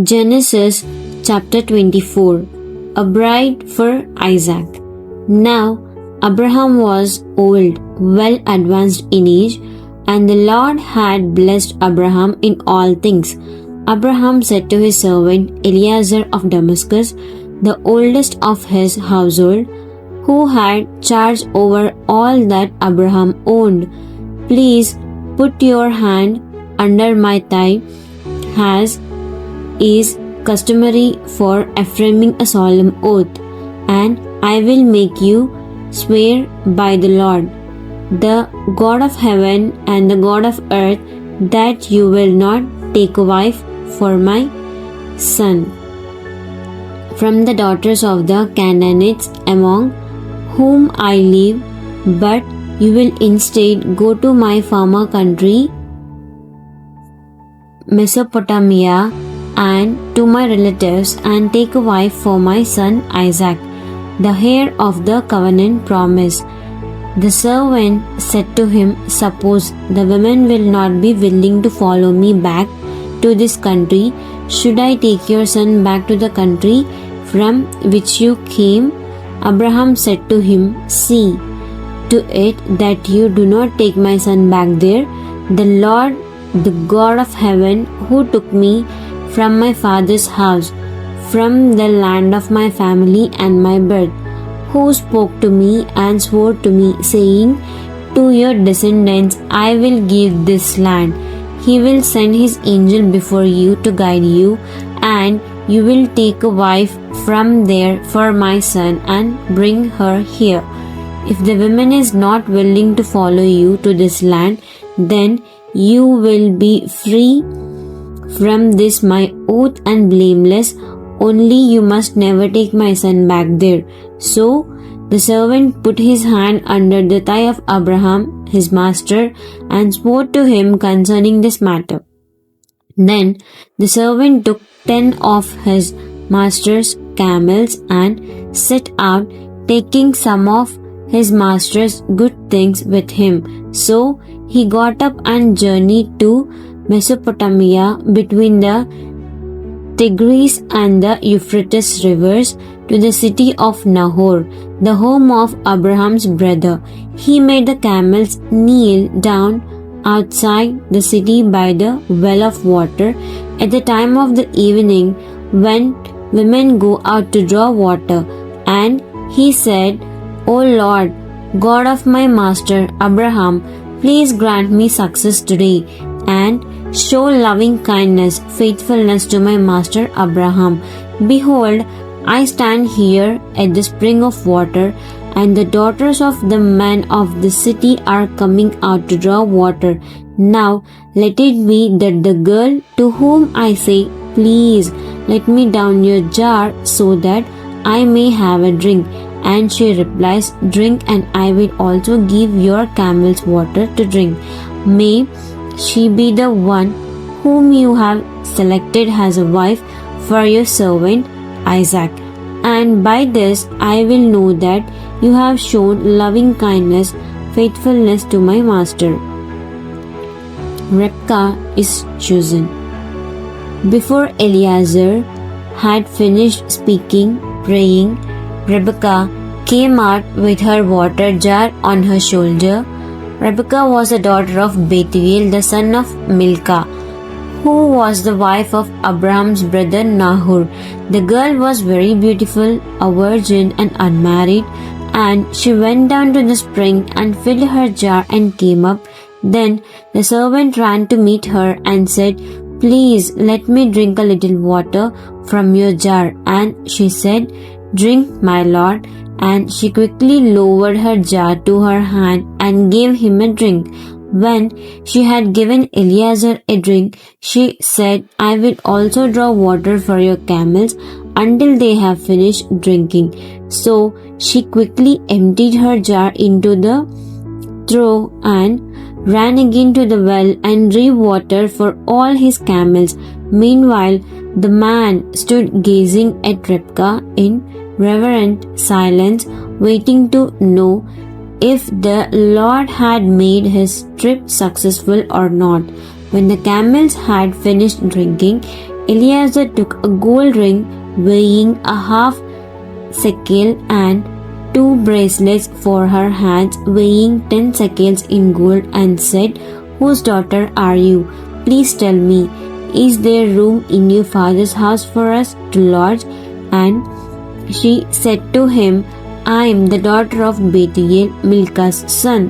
Genesis chapter 24. A bride for Isaac. Now Abraham was old, well advanced in age, and the Lord had blessed Abraham in all things. Abraham said to his servant Eliezer of Damascus, the oldest of his household, who had charge over all that Abraham owned, please put your hand under my thigh, as is customary for affirming a solemn oath, and I will make you swear by the Lord, the God of heaven and the God of earth, that you will not take a wife for my son from the daughters of the Canaanites among whom I live, but you will instead go to my former country, Mesopotamia, and to my relatives, and take a wife for my son Isaac, the heir of the covenant promise. The servant said to him, suppose the women will not be willing to follow me back to this country, should I take your son back to the country from which you came? Abraham said to him, see to it that you do not take my son back there. The Lord, the God of heaven, who took me from my father's house, from the land of my family and my birth, who spoke to me and swore to me, saying, to your descendants I will give this land. He will send his angel before you to guide you, and you will take a wife from there for my son and bring her here. If the woman is not willing to follow you to this land, then you will be free from this my oath and blameless, only you must never take my son back there. So the servant put his hand under the thigh of Abraham his master and swore to him concerning this matter. Then the servant took 10 of his master's camels and set out, taking some of his master's good things with him. So he got up and journeyed to Mesopotamia, between the Tigris and the Euphrates rivers, to the city of Nahor, the home of Abraham's brother. He made the camels kneel down outside the city by the well of water at the time of the evening, when women go out to draw water. And he said, O Lord, God of my master Abraham, please grant me success today, and show loving kindness, faithfulness to my master Abraham. Behold, I stand here at the spring of water, and the daughters of the men of the city are coming out to draw water. Now let it be that the girl to whom I say, please let me down your jar so that I may have a drink, and she replies, drink, and I will also give your camels water to drink. May she be the one whom you have selected as a wife for your servant Isaac. And by this I will know that you have shown loving kindness, faithfulness to my master. Rebekah is chosen. Before Eliezer had finished speaking, praying, Rebekah came out with her water jar on her shoulder. Rebekah was the daughter of Bethuel, the son of Milcah, who was the wife of Abraham's brother Nahor. The girl was very beautiful, a virgin and unmarried, and she went down to the spring and filled her jar and came up. Then the servant ran to meet her and said, please let me drink a little water from your jar. And she said, drink, my lord. And she quickly lowered her jar to her hand and gave him a drink. When she had given Eliezer a drink, she said, I will also draw water for your camels until they have finished drinking. So she quickly emptied her jar into the trough and ran again to the well and drew water for all his camels. Meanwhile, the man stood gazing at Rebekah in reverent silence, waiting to know if the Lord had made his trip successful or not. When the camels had finished drinking, Eliezer took a gold ring weighing a half shekel and 2 bracelets for her hands weighing 10 shekels in gold, and said, Whose daughter are you? Please tell me. Is there room in your father's house for us to lodge? And she said to him, I am the daughter of Bethuel, Milcah's son,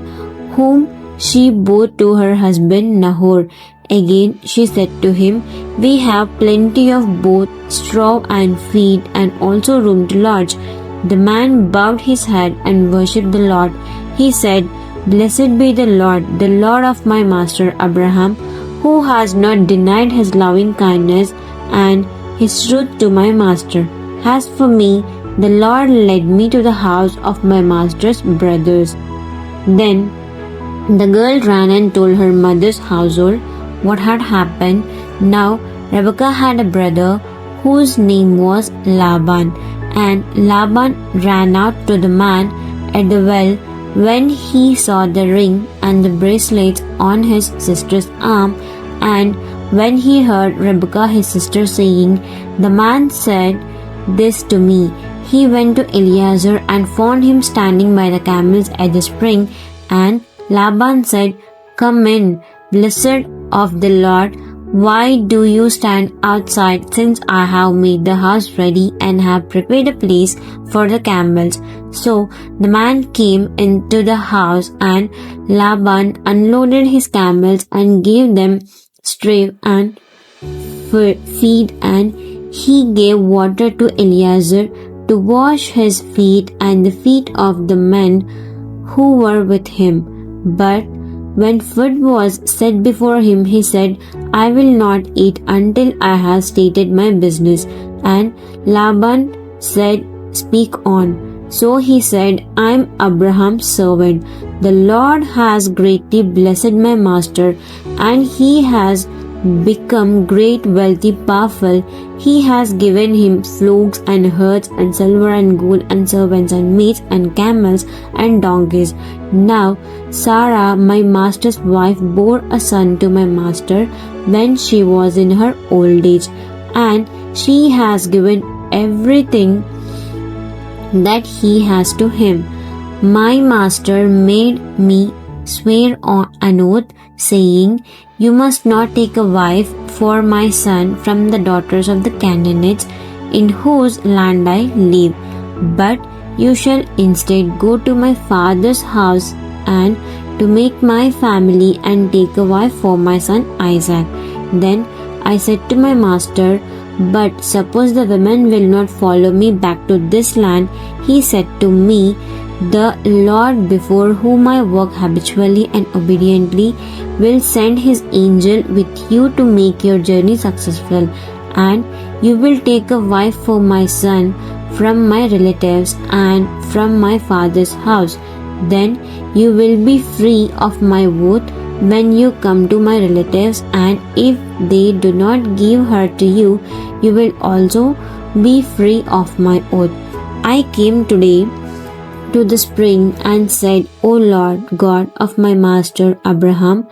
whom she bore to her husband Nahor. Again she said to him, We have plenty of both straw and feed, and also room to lodge. The man bowed his head and worshipped the Lord. He said, Blessed be the Lord of my master Abraham, who has not denied his loving kindness and his truth to my master. As for me, the Lord led me to the house of my master's brothers. Then the girl ran and told her mother's household what had happened. Now Rebekah had a brother whose name was Laban, and Laban ran out to the man at the well when he saw the ring and the bracelets on his sister's arm, and when he heard Rebekah his sister saying, The man said this to me. He went to Eliezer and found him standing by the camels at the spring, and Laban said, Come in, blessed of the Lord. Why do you stand outside, since I have made the house ready and have prepared a place for the camels? So the man came into the house, and Laban unloaded his camels and gave them straw and feed, and he gave water to Eliezer to wash his feet and the feet of the men who were with him. But when food was set before him, he said, I will not eat until I have stated my business. And Laban said, Speak on. So he said, I am Abraham's servant. The Lord has greatly blessed my master, and he has become great, wealthy, powerful. He has given him flocks and herds and silver and gold and servants and maids and camels and donkeys. Now Sarah, my master's wife, bore a son to my master when she was in her old age, and she has given everything that he has to him. My master made me swear on an oath, saying, You must not take a wife for my son from the daughters of the Canaanites in whose land I live, but you shall instead go to my father's house and to make my family and take a wife for my son Isaac. Then I said to my master, But suppose the women will not follow me back to this land. He said to me, The Lord before whom I walk habitually and obediently will send his angel with you to make your journey successful, and you will take a wife for my son from my relatives and from my father's house. Then you will be free of my oath when you come to my relatives, and if they do not give her to you, you will also be free of my oath. I came today to the spring and said, O Lord God of my master Abraham,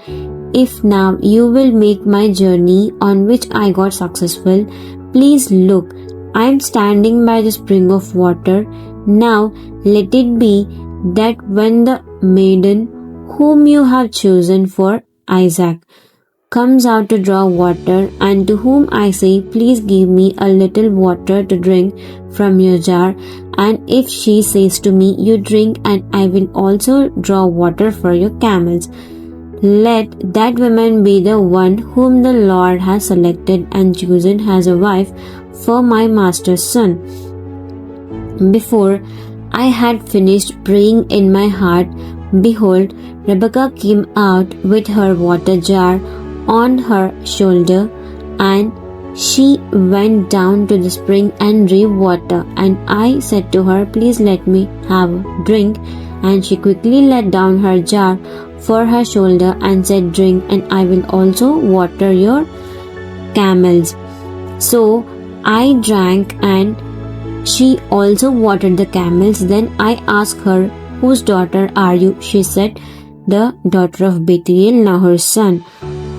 if now you will make my journey on which I got successful, please look, I am standing by the spring of water. Now let it be that when the maiden whom you have chosen for Isaac comes out to draw water, and to whom I say, Please give me a little water to drink from your jar, and if she says to me, You drink, and I will also draw water for your camels, let that woman be the one whom the Lord has selected and chosen as a wife for my master's son. Before I had finished praying in my heart, behold, Rebekah came out with her water jar on her shoulder, and she went down to the spring and drew water. And I said to her, Please let me have a drink. And she quickly let down her jar for her shoulder and said, Drink, and I will also water your camels. So I drank, and she also watered the camels. Then I asked her, Whose daughter are you? She said, The daughter of Bethuel, Nahor's son.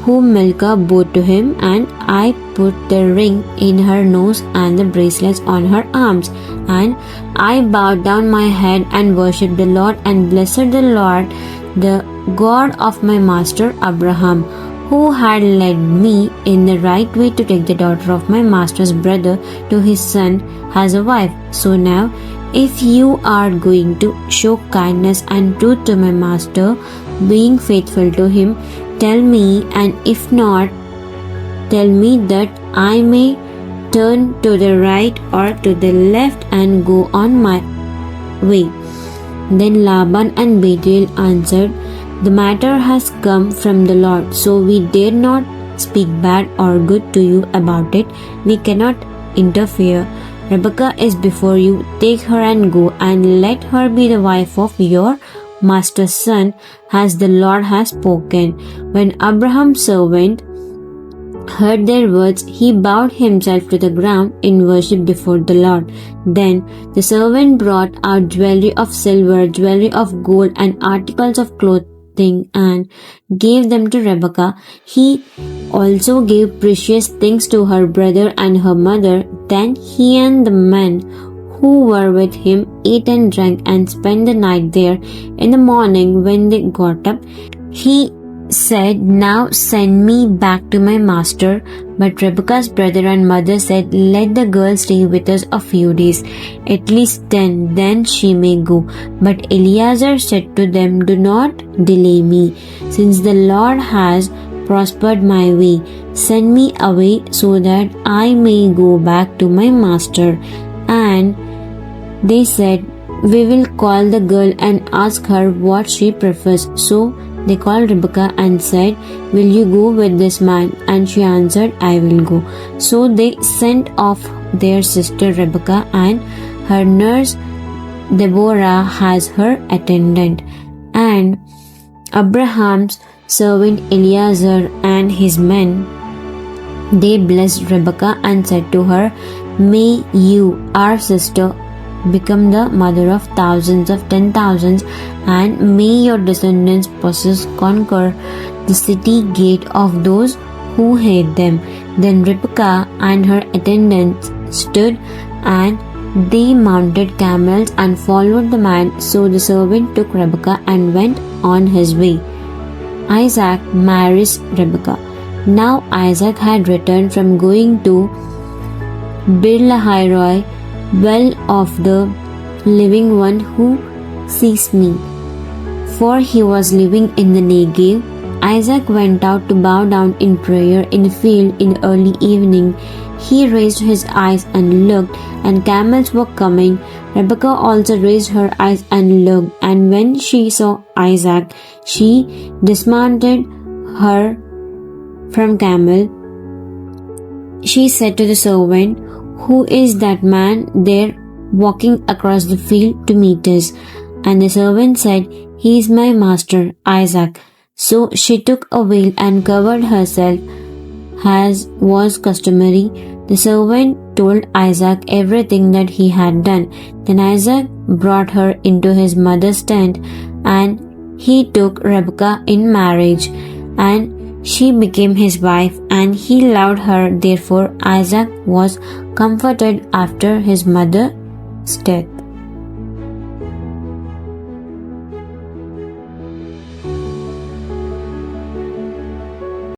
whom Milcah bore to him, and I put the ring in her nose and the bracelets on her arms. And I bowed down my head and worshipped the Lord and blessed the Lord, the God of my master Abraham, who had led me in the right way to take the daughter of my master's brother to his son as a wife. So now, if you are going to show kindness and truth to my master, being faithful to him, tell me, and if not, tell me that I may turn to the right or to the left and go on my way. Then Laban and Bethuel answered, the matter has come from the Lord, so we dare not speak bad or good to you about it. We cannot interfere. Rebekah is before you. Take her and go, and let her be the wife of your master's son, as the Lord has spoken. When Abraham's servant heard their words, he bowed himself to the ground in worship before the Lord. Then the servant brought out jewelry of silver, jewelry of gold, and articles of clothing, and gave them to Rebekah. He also gave precious things to her brother and her mother. Then he and the men who were with him ate and drank and spent the night there. In the morning, when they got up, he said, now send me back to my master. But Rebekah's brother and mother said, let the girl stay with us a few days, at least 10, then she may go. But Eliezer said to them, do not delay me, since the Lord has prospered my way. Send me away so that I may go back to my master. And they said, we will call the girl and ask her what she prefers. So they called Rebekah and said, will you go with this man? And she answered, I will go. So they sent off their sister Rebekah, and her nurse Deborah as her attendant. And Abraham's servant Eliezer and his men, they blessed Rebekah and said to her, may you, our sister, become the mother of thousands of 10,000s, and may your descendants conquer the city gate of those who hate them. Then Rebekah and her attendants stood, and they mounted camels and followed the man. So the servant took Rebekah and went on his way. Isaac marries Rebekah. Now Isaac had returned from going to Bir-lahai-roi, well of the living one who sees me, for he was living in the Negev. Isaac went out to bow down in prayer in a field in early evening. He raised his eyes and looked, and camels were coming. Rebekah also raised her eyes and looked, and when she saw Isaac, she dismounted her from camel. She said to the servant, who is that man there walking across the field to meet us? And the servant said, he is my master, Isaac. So she took a veil and covered herself, as was customary. The servant told Isaac everything that he had done. Then Isaac brought her into his mother's tent, and he took Rebekah in marriage, and she became his wife, and he loved her. Therefore Isaac was comforted after his mother's death.